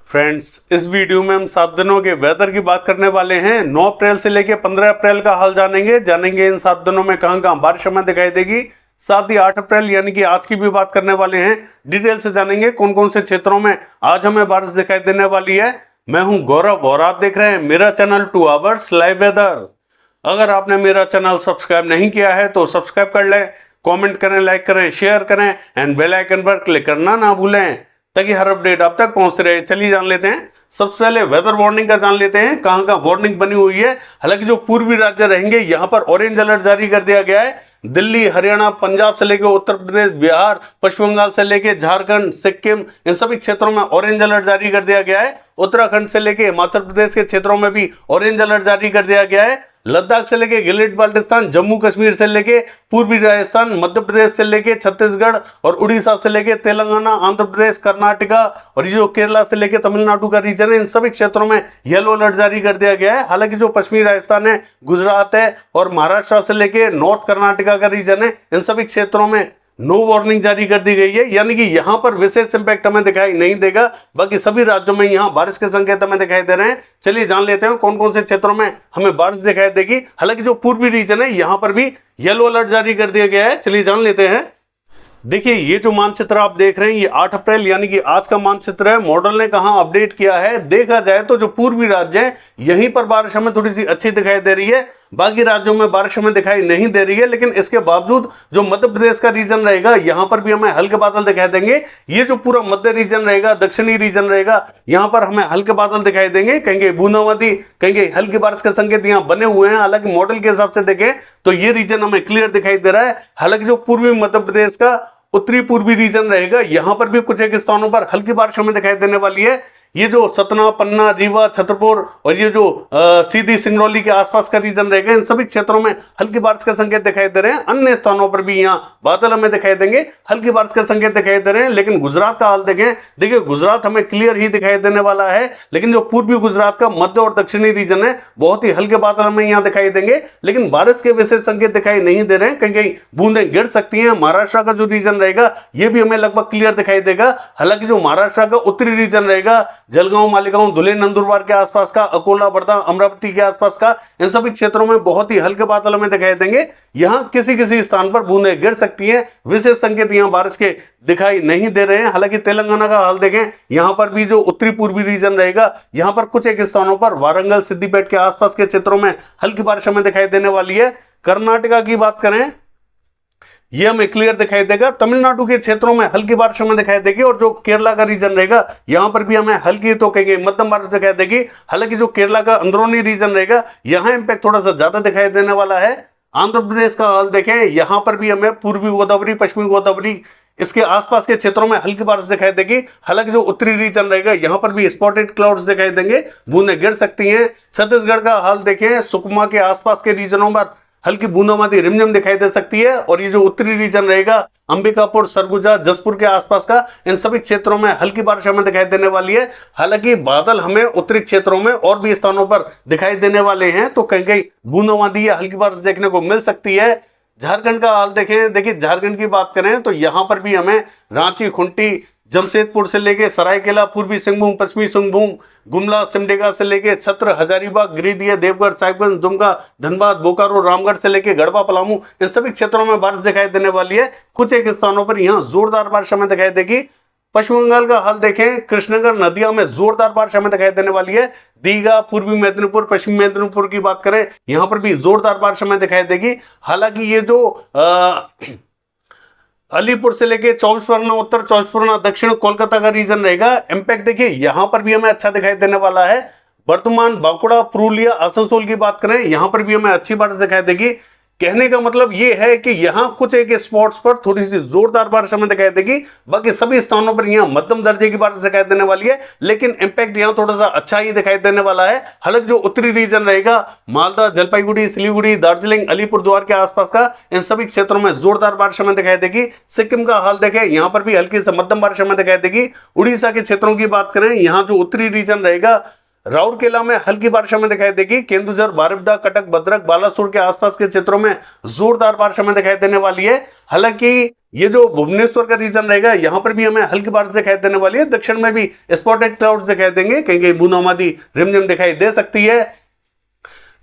Friends, इस video में हम 7 दिनों के वेदर की बात करने वाले हैं। 9 अप्रैल से लेकर 15 अप्रैल का हाल जानेंगे इन 7 दिनों में कहां कहां बारिश हमें दिखाई देगी। साथ ही 8 अप्रैल यानी कि आज की भी बात करने वाले हैं। डिटेल से जानेंगे कौन कौन से क्षेत्रों में आज हमें बारिश दिखाई देने वाली है। मैं हूं गौरव और आप देख रहे हैं मेरा चैनल 2 आवर्स लाइव वेदर। अगर आपने मेरा चैनल सब्सक्राइब नहीं किया है तो सब्सक्राइब कर लें, कमेंट करें, लाइक करें, शेयर करें एंड बेल आइकन पर क्लिक करना ना भूलें ताकि हर अपडेट आप तक पहुंच रहे। चलिए जान लेते हैं। सबसे पहले वेदर वार्निंग का जान लेते हैं कहां कहां वार्निंग बनी हुई है। हालांकि जो पूर्वी राज्य रहेंगे यहां पर ऑरेंज अलर्ट जारी कर दिया गया है। दिल्ली, हरियाणा, पंजाब से लेकर उत्तर प्रदेश, बिहार, पश्चिम बंगाल से लेकर झारखंड, सिक्किम, इन सभी क्षेत्रों में ऑरेंज अलर्ट जारी कर दिया गया है। उत्तराखंड से लेकर हिमाचल प्रदेश के क्षेत्रों में भी ऑरेंज अलर्ट जारी कर दिया गया है। लद्दाख से लेके गिलगित बाल्टिस्तान, जम्मू कश्मीर से लेके पूर्वी राजस्थान, मध्य प्रदेश से लेके छत्तीसगढ़ और उड़ीसा से लेके तेलंगाना, आंध्र प्रदेश, कर्नाटका और ये जो केरला से लेके तमिलनाडु का रीजन है, इन सभी क्षेत्रों में येलो अलर्ट जारी कर दिया गया है। हालांकि जो पश्चिमी राजस्थान है, गुजरात है और महाराष्ट्र से लेके नॉर्थ कर्नाटका का रीजन है, इन सभी क्षेत्रों में नो वार्निंग जारी कर दी गई है। यानी कि यहां पर विशेष इंपैक्ट हमें दिखाई नहीं देगा। बाकी सभी राज्यों में यहां बारिश के संकेत हमें दिखाई दे रहे हैं। चलिए जान लेते हैं कौन कौन से क्षेत्रों में हमें बारिश दिखाई देगी। हालांकि जो पूर्वी रीजन है यहां पर भी येलो अलर्ट जारी कर दिया गया है। चलिए जान लेते हैं। देखिए, ये जो मानचित्र आप देख रहे हैं ये 8 अप्रैल यानी कि आज का मानचित्र है। मॉडल ने कहां अपडेट किया है, देखा जाए तो जो पूर्वी राज्य है यहीं पर बारिश हमें थोड़ी सी अच्छी दिखाई दे रही है। बाकी राज्यों में बारिश हमें दिखाई नहीं दे रही है। लेकिन इसके बावजूद जो मध्य प्रदेश का रीजन रहेगा यहां पर भी हमें हल्के बादल दिखाई देंगे। ये जो पूरा मध्य रीजन रहेगा, दक्षिणी रीजन रहेगा, यहां पर हमें हल्के बादल दिखाई देंगे। कहीं बूंदाबांदी, कहीं हल्की बारिश के संकेत यहां बने हुए हैं। हालांकि मॉडल के हिसाब से देखें तो ये रीजन हमें क्लियर दिखाई दे रहा है। हालांकि जो पूर्वी मध्य प्रदेश का उत्तरी पूर्वी रीजन रहेगा यहां पर भी कुछ एक स्थानों पर हल्की बारिश हमें दिखाई देने वाली है। ये जो सतना, पन्ना, रीवा, छतरपुर और ये जो सीधी, सिंगरौली के आसपास का रीजन रहेगा, इन सभी क्षेत्रों में हल्की बारिश के संकेत दिखाई दे रहे हैं। अन्य स्थानों पर भी यहाँ बादल हमें दिखाई देंगे, हल्की बारिश के संकेत दिखाई दे रहे हैं। लेकिन गुजरात का हाल देखें, देखिए गुजरात हमें क्लियर ही दिखाई देने वाला है। लेकिन जो पूर्वी गुजरात का मध्य और दक्षिणी रीजन है बहुत ही हल्के बादल हमें यहाँ दिखाई देंगे। लेकिन बारिश के विशेष संकेत दिखाई नहीं दे रहे हैं। कहीं कहीं बूंदें गिर सकती हैं। महाराष्ट्र का जो रीजन रहेगा ये भी हमें लगभग क्लियर दिखाई देगा। हालांकि जो महाराष्ट्र का उत्तरी रीजन रहेगा, जलगांव, मालेगांव, धुले, नंदुरबार के आसपास का, अकोला, वर्धा, अमरावती के आसपास का, इन सभी क्षेत्रों में बहुत ही हल्के बादल हमें दिखाई देंगे। यहां किसी किसी स्थान पर बूंदें गिर सकती हैं। विशेष संकेत यहां बारिश के दिखाई नहीं दे रहे हैं। हालांकि तेलंगाना का हाल देखें, यहां पर भी जो उत्तरी पूर्वी रीजन रहेगा यहां पर कुछ एक स्थानों पर वारंगल, सिद्दीपेट के आसपास के क्षेत्रों में हल्की बारिश हमें दिखाई देने वाली है। कर्नाटका की बात करें, ये हमें क्लियर दिखाई देगा। तमिलनाडु के क्षेत्रों में हल्की बारिश हमें दिखाई देगी और जो केरला का रीजन रहेगा यहां पर भी हमें हल्की तो कहेंगे मध्यम बारिश दिखाई देगी। हालांकि जो केरला का अंदरूनी रीजन रहेगा यहां इंपैक्ट थोड़ा सा ज्यादा दिखाई देने वाला है। आंध्र प्रदेश का हाल देखें, यहां पर भी हमें पूर्वी गोदावरी, पश्चिमी गोदावरी, इसके आसपास के क्षेत्रों में हल्की बारिश दिखाई देगी। हालांकि जो उत्तरी रीजन रहेगा यहां पर भी स्पॉटेड क्लाउड्स दिखाई देंगे, बूंदें गिर सकती हैं। छत्तीसगढ़ का हाल देखें, सुकमा के आसपास के रीजनों में हल्की बूंदाबांदी, रिमझिम दिखाई दे सकती है। और ये जो उत्तरी रीजन रहेगा, अंबिकापुर, सरगुजा, जसपुर के आसपास का, इन सभी क्षेत्रों में हल्की बारिश हमें दिखाई देने वाली है। हालांकि बादल हमें उत्तरी क्षेत्रों में और भी स्थानों पर दिखाई देने वाले हैं, तो कहीं कहीं बूंदाबांदी या हल्की बारिश देखने को मिल सकती है। झारखंड का हाल देखें, देखिए झारखंड की बात करें तो यहां पर भी हमें रांची, खुंटी, जमशेदपुर से लेके सरायकेला, पूर्वी सिंहभूम, पश्चिमी सिंहभूम, गुमला, सिमडेगा से लेके छत्र, हजारीबाग, गिरिडीह, देवगढ़, साहिबगंज, दुमका, धनबाद, बोकारो, रामगढ़ से लेके गढ़वा, पलामू, इन सभी क्षेत्रों में बारिश दिखाई देने वाली है। कुछ एक स्थानों पर यहां जोरदार बारिश हमें दिखाई देगी। पश्चिम बंगाल का हाल देखें, कृष्णनगर, नदिया में जोरदार बारिश हमें दिखाई देने वाली है। दीघा, पूर्वी मेदिनीपुर, पश्चिमी मेदिनीपुर की बात करें, यहां पर भी जोरदार बारिश हमें दिखाई देगी। हालांकि ये जो अलीपुर से लेके 24 परगना उत्तर, 24 परगना दक्षिण, कोलकाता का रीजन रहेगा, इंपैक्ट देखिए यहां पर भी हमें अच्छा दिखाई देने वाला है। वर्तमान, बांकुड़ा, पुरुलिया, आसनसोल की बात करें, यहां पर भी हमें अच्छी बारिश दिखाई देगी। कहने का मतलब ये है कि यहां कुछ एक स्पॉट्स पर थोड़ी सी जोरदार बारिश हमें दिखाई देगी। बाकी सभी स्थानों पर यहां मध्यम दर्जे की बारिश दिखाई देने वाली है। लेकिन इंपैक्ट यहां थोड़ा सा अच्छा ही दिखाई देने वाला है। हालांकि जो उत्तरी रीजन रहेगा, मालदा, जलपाईगुड़ी, सिलीगुड़ी, दार्जिलिंग, अलीपुरद्वार के आसपास का, इन सभी क्षेत्रों में जोरदार बारिश हमें दिखाई देगी। सिक्किम का हाल देखें, यहां पर भी हल्की से मध्यम बारिश हमें दिखाई देगी। उड़ीसा के क्षेत्रों की बात करें, यहां जो उत्तरी रीजन रहेगा राउरकेला में हल्की बारिश हमें दिखाई देगी। केंदुझर, बारिपदा, कटक, भद्रक, बालासोर के आसपास के क्षेत्रों में जोरदार बारिश हमें दिखाई देने वाली है। हालांकि ये जो भुवनेश्वर का रीजन रहेगा यहाँ पर भी हमें हल्की बारिश दिखाई देने वाली है। दक्षिण में भी स्पॉटेड क्लाउड्स दिखाई देंगे, कहीं कहीं बूंदाबांदी रिमझिम दिखाई दे सकती है।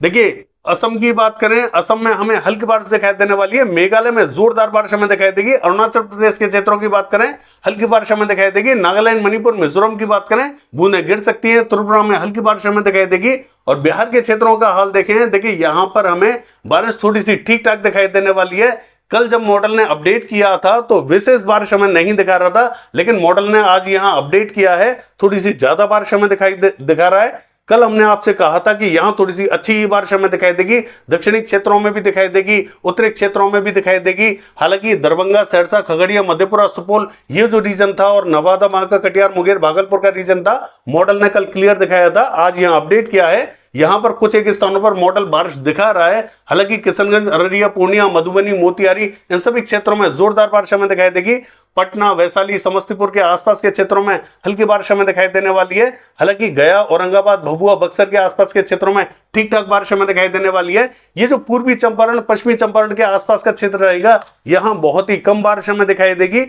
देखिए असम की बात करें, असम में हमें हल्की बारिश दिखाई देने वाली है। मेघालय में जोरदार बारिश हमें दिखाई देगी। अरुणाचल प्रदेश के क्षेत्रों की बात करें, हल्की बारिश हमें दिखाई देगी। नागालैंड, मणिपुर, मिजोरम की बात करें, बूंदें गिर सकती हैं। त्रिपुरा में हल्की बारिश हमें दिखाई देगी। और बिहार के क्षेत्रों का हाल देखें, देखिए यहां पर हमें बारिश थोड़ी सी ठीक ठाक दिखाई देने वाली है। कल जब मॉडल ने अपडेट किया था तो विशेष बारिश हमें नहीं दिखा रहा था, लेकिन मॉडल ने आज यहां अपडेट किया है, थोड़ी सी ज्यादा बारिश हमें दिखा रहा है। कल हमने आपसे कहा था कि यहां थोड़ी सी अच्छी बारिश हमें दिखाई देगी, दक्षिणी क्षेत्रों में भी दिखाई देगी, उत्तरी क्षेत्रों में भी दिखाई देगी। हालांकि दरभंगा, सहरसा, खगड़िया, मधेपुरा, सुपौल ये जो रीजन था और नवादा, बांका, कटिहार, मुंगेर, भागलपुर का रीजन था, मॉडल ने कल क्लियर दिखाया था। आज यहां अपडेट किया है, यहां पर कुछ एक स्थानों पर मॉडल बारिश दिखा रहा है। हालांकि किशनगंज, अररिया, पूर्णिया, मधुबनी, मोतिहारी इन सभी क्षेत्रों में जोरदार बारिश हमें दिखाई देगी। पटना, वैशाली, समस्तीपुर के आसपास के क्षेत्रों में हल्की बारिश हमें दिखाई देने वाली है। हालांकि गया, औरंगाबाद, भभुआ, बक्सर के आसपास के क्षेत्रों में ठीक ठाक बारिश हमें दिखाई देने वाली है। ये जो पूर्वी चंपारण, पश्चिमी चंपारण के आसपास का क्षेत्र रहेगा, यहां बहुत ही कम बारिश हमें दिखाई देगी।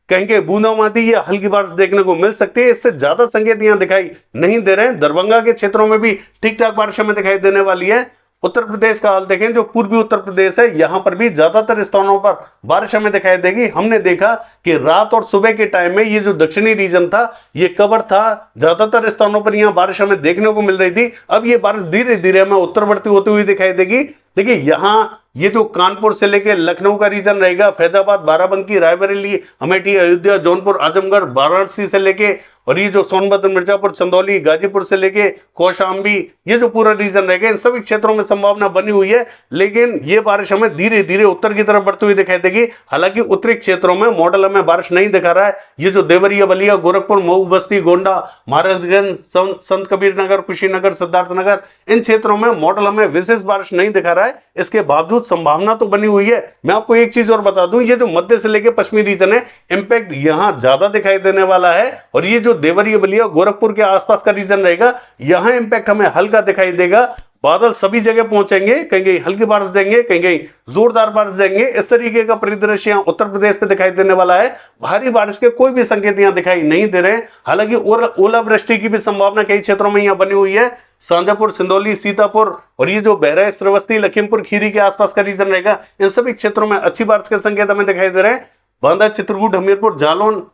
कहीं के बूंदाबांदी या हल्की बारिश देखने को मिल सकती है। इससे ज्यादा संकेत यहां दिखाई नहीं दे रहे हैं। दरभंगा के क्षेत्रों में भी ठीक ठाक बारिश हमें दिखाई देने वाली है। उत्तर प्रदेश का हाल देखें, जो पूर्वी उत्तर प्रदेश है, यहां पर भी ज्यादातर स्थानों पर बारिश हमें दिखाई देगी। हमने देखा कि रात और सुबह के टाइम में ये जो दक्षिणी रीजन था, ये कवर था, ज्यादातर स्थानों पर यहां बारिश हमें देखने को मिल रही थी। अब ये बारिश धीरे धीरे हमें उत्तरवर्ती होती हुई दिखाई देगी। देखिए यहां ये जो कानपुर से लेके लखनऊ का रीजन रहेगा, फैजाबाद, बाराबंकी, रायबरेली, अमेठी, अयोध्या, जौनपुर, आजमगढ़, वाराणसी से लेके, और ये जो सोनभद्र, मिर्जापुर, चंदौली, गाजीपुर से लेके कौशाम्बी, ये जो पूरा रीजन रहेगा, इन सभी क्षेत्रों में संभावना बनी हुई है। लेकिन ये बारिश हमें धीरे धीरे उत्तर की तरफ बढ़ती हुई दिखाई देगी। हालांकि उत्तरी क्षेत्रों में मॉडल हमें बारिश नहीं दिखा रहा है। ये जो देवरिया, बलिया, गोरखपुर, मऊ, बस्ती, गोंडा, महाराजगंज, संत कबीर नगर, कुशीनगर, सिद्धार्थ नगर, इन क्षेत्रों में मॉडल हमें विशेष बारिश नहीं दिखा रहा है। इसके बावजूद संभावना तो बनी हुई है। मैं आपको एक चीज और बता दूं, ये जो मध्य से लेकर पश्चिमी रीजन है, इंपैक्ट यहां ज्यादा दिखाई देने वाला है। और ये जो देवरिया, बलिया, गोरखपुर के आसपास का रीजन रहेगा, यहां इंपैक्ट हमें हल्का दिखाई देगा। बादल सभी जगह पहुंचेंगे, कहीं कहीं हल्की बारिश देंगे, कहीं कहीं जोरदार बारिश देंगे। इस तरीके का परिदृश्य यहां उत्तर प्रदेश पे दिखाई देने वाला है। भारी बारिश के कोई भी संकेत यहां दिखाई नहीं दे रहे। हालांकि ओलावृष्टि की भी संभावना कई क्षेत्रों में यहां बनी हुई है। शाजापुर, सिंदौली, सीतापुर और ये जो बहराइच, श्रावस्ती, लखीमपुर खीरी के आसपास का रीजन रहेगा, इन सभी क्षेत्रों में अच्छी बारिश के संकेत हमें दिखाई दे रहे हैं। बांदा, चित्रकूट, हमीरपुर, जालौन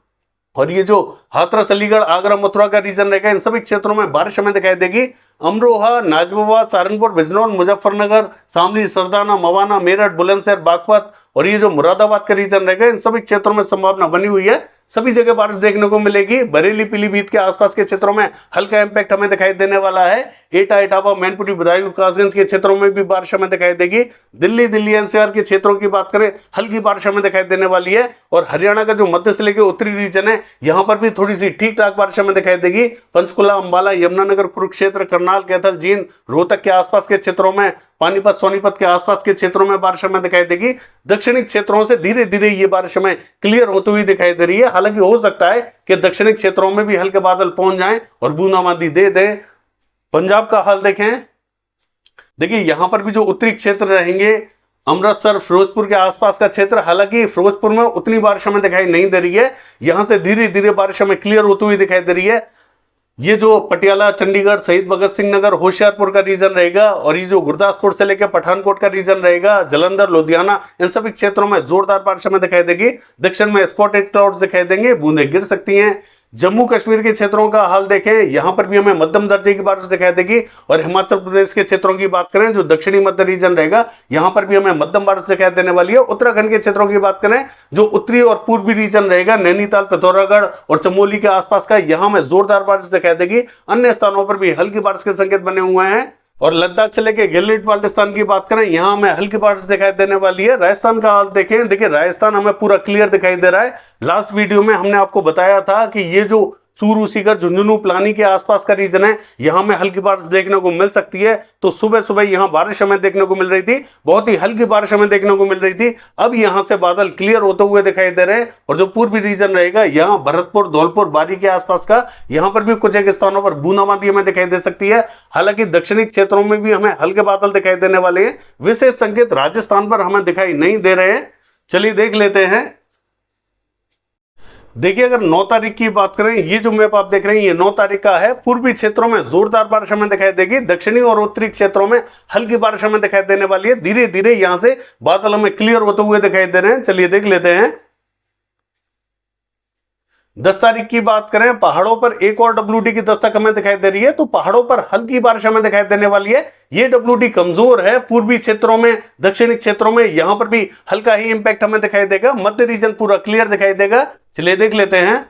और ये जो हाथरस, अलीगढ़, आगरा, मथुरा का रीजन रहेगा, इन सभी क्षेत्रों में बारिश हमें दिखाई देगी। अमरोहा, नाजिबाबाद, सहारनपुर, बिजनौर, मुजफ्फरनगर, शामली, सरदाना, मवाना, मेरठ, बुलंदशहर, बागपत और ये जो मुरादाबाद का रीजन रहेगा, इन सभी क्षेत्रों में संभावना बनी हुई है। सभी जगह बारिश देखने को मिलेगी। बरेली, पीलीभीत के आसपास के क्षेत्रों में हल्का इंपैक्ट हमें दिखाई देने वाला है। एटा, इटावा, मैनपुरी, बदायूं, कासगंज के क्षेत्रों में भी बारिश हमें दिखाई देगी। दिल्ली एनसीआर के क्षेत्रों की बात करें, हल्की बारिश हमें दिखाई देने वाली है। और हरियाणा का जो मध्य से लेकर उत्तरी रीजन है, यहां पर भी थोड़ी सी ठीक ठाक बारिश हमें दिखाई देगी। पंचकुला, अंबाला, यमुनानगर, कुरुक्षेत्र, करनाल, कैथल, जींद, रोहतक के आसपास के क्षेत्रों में, पानीपत, सोनीपत के आसपास के क्षेत्रों में बारिश हमें दिखाई देगी। दक्षिणी क्षेत्रों से धीरे धीरे ये बारिश हमें क्लियर होती हुई दिखाई दे रही है। हालांकि हो सकता है कि दक्षिणी क्षेत्रों में भी हल्के बादल पहुंच जाएं और बूंदाबांदी दे दें। पंजाब का हाल देखें, देखिए यहां पर भी जो उत्तरी क्षेत्र रहेंगे, अमृतसर, फिरोजपुर के आसपास का क्षेत्र, हालांकि फिरोजपुर में उतनी बारिश हमें दिखाई नहीं दे रही है। यहां से धीरे धीरे बारिश हमें क्लियर होती हुई दिखाई दे रही है। ये जो पटियाला, चंडीगढ़, शहीद भगत सिंह नगर, होशियारपुर का रीजन रहेगा और ये जो गुरदासपुर से लेकर पठानकोट का रीजन रहेगा, जलंधर, लुधियाना, इन सभी क्षेत्रों में जोरदार बारिश हमें दिखाई देगी। दक्षिण में स्पॉटेड क्लाउड्स दिखाई देंगे, बूंदें गिर सकती हैं। जम्मू कश्मीर के क्षेत्रों का हाल देखें, यहां पर भी हमें मध्यम दर्जे की बारिश दिखाई देगी। और हिमाचल प्रदेश के क्षेत्रों की बात करें, जो दक्षिणी मध्य रीजन रहेगा, यहां पर भी हमें मध्यम बारिश दिखाई देने वाली है। उत्तराखंड के क्षेत्रों की बात करें, जो उत्तरी और पूर्वी रीजन रहेगा, नैनीताल, पिथौरागढ़ और चमोली के आसपास का, यहां में जोरदार बारिश दिखाई देगी। अन्य स्थानों पर भी हल्की बारिश के संकेत बने हुए हैं। और लद्दाख से लेके गिलगित बाल्टिस्तान की बात करें, यहां हमें हल्की बारिश दिखाई देने वाली है। राजस्थान का हाल देखें, देखिए राजस्थान हमें पूरा क्लियर दिखाई दे रहा है। लास्ट वीडियो में हमने आपको बताया था कि ये जो चूरू, सीकर, झुंझुनू, प्लानी के आसपास का रीजन है, यहां में हल्की बारिश देखने को मिल सकती है। तो सुबह सुबह यहां बारिश हमें देखने को मिल रही थी, बहुत ही हल्की बारिश हमें देखने को मिल रही थी। अब यहां से बादल क्लियर होते हुए दिखाई दे रहे हैं। और जो पूर्वी रीजन रहेगा, यहां भरतपुर, धौलपुर, बारी के आसपास का, यहां पर भी कुछ एक स्थानों पर बूंदाबांदी हमें दिखाई दे सकती है। हालांकि दक्षिणी क्षेत्रों में भी हमें हल्के बादल दिखाई देने वाले हैं। विशेष संकेत राजस्थान पर हमें दिखाई नहीं दे रहे हैं। चलिए देख लेते हैं। देखिए अगर 9 तारीख की बात करें, ये जो मैप आप देख रहे हैं ये 9 तारीख का है। पूर्वी क्षेत्रों में जोरदार बारिश हमें दिखाई देगी, दक्षिणी और उत्तरी क्षेत्रों में हल्की बारिश हमें दिखाई देने वाली है। धीरे धीरे यहां से बादल हमें क्लियर होते हुए दिखाई दे रहे हैं। चलिए देख लेते हैं। 10 तारीख की बात करें, पहाड़ों पर एक और WD की दस्तक हमें दिखाई दे रही है, तो पहाड़ों पर हल्की बारिश हमें दिखाई देने वाली है। ये WD कमजोर है। पूर्वी क्षेत्रों में, दक्षिणी क्षेत्रों में यहां पर भी हल्का ही इंपैक्ट हमें दिखाई देगा। मध्य रीजन पूरा क्लियर दिखाई देगा। चलिए देख लेते हैं।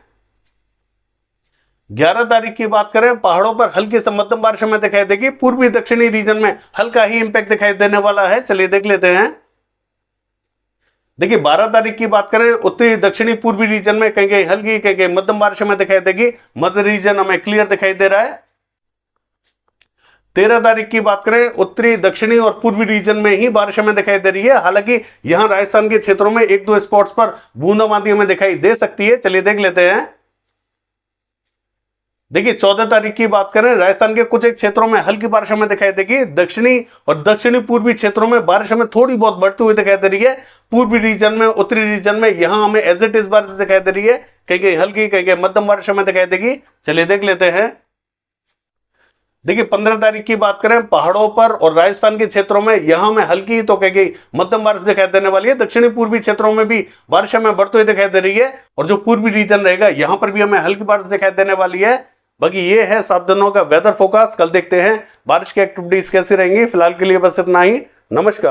11 तारीख की बात करें, पहाड़ों पर हल्की से मध्यम बारिश हमें दिखाई देगी। पूर्वी दक्षिणी रीजन में हल्का ही इंपैक्ट दिखाई देने वाला है। चलिए देख लेते हैं। देखिए 12 तारीख की बात करें, उत्तरी दक्षिणी पूर्वी रीजन में कहीं कहीं हल्की कहीं कहीं मध्यम बारिश हमें दिखाई देगी। मध्य रीजन हमें क्लियर दिखाई दे रहा है। 13 तारीख की बात करें, उत्तरी दक्षिणी और पूर्वी रीजन में ही बारिश हमें दिखाई दे रही है। हालांकि यहां राजस्थान के क्षेत्रों में एक दो स्पॉट्स पर बूंदाबांदी हमें दिखाई दे सकती है। चलिए देख लेते हैं। देखिए 14 तारीख की बात करें, राजस्थान के कुछ एक क्षेत्रों में हल्की बारिश हमें दिखाई देगी। दक्षिणी और दक्षिणी पूर्वी क्षेत्रों में बारिश हमें थोड़ी बहुत बढ़ती हुई दिखाई दे रही है। पूर्वी रीजन में, उत्तरी रीजन में यहां हमें एज इट इज बारिश दिखाई दे रही है। कहीं कहीं हल्की कहीं कहीं मध्यम बारिश हमें दिखाई देगी। चलिए देख लेते हैं। देखिए 15 तारीख की बात करें, पहाड़ों पर और राजस्थान के क्षेत्रों में यहां हमें हल्की तो कहीं कहीं मध्यम बारिश दिखाई देने वाली है। दक्षिणी पूर्वी क्षेत्रों में भी बारिश हमें बढ़ती हुई दिखाई दे रही है, और जो पूर्वी रीजन रहेगा यहां पर भी हमें हल्की बारिश दिखाई देने वाली है। बाकी ये है 7 दिनों का वेदर फोरकास्ट। कल देखते हैं बारिश की एक्टिविटीज कैसी रहेंगी। फिलहाल के लिए बस इतना ही। नमस्कार।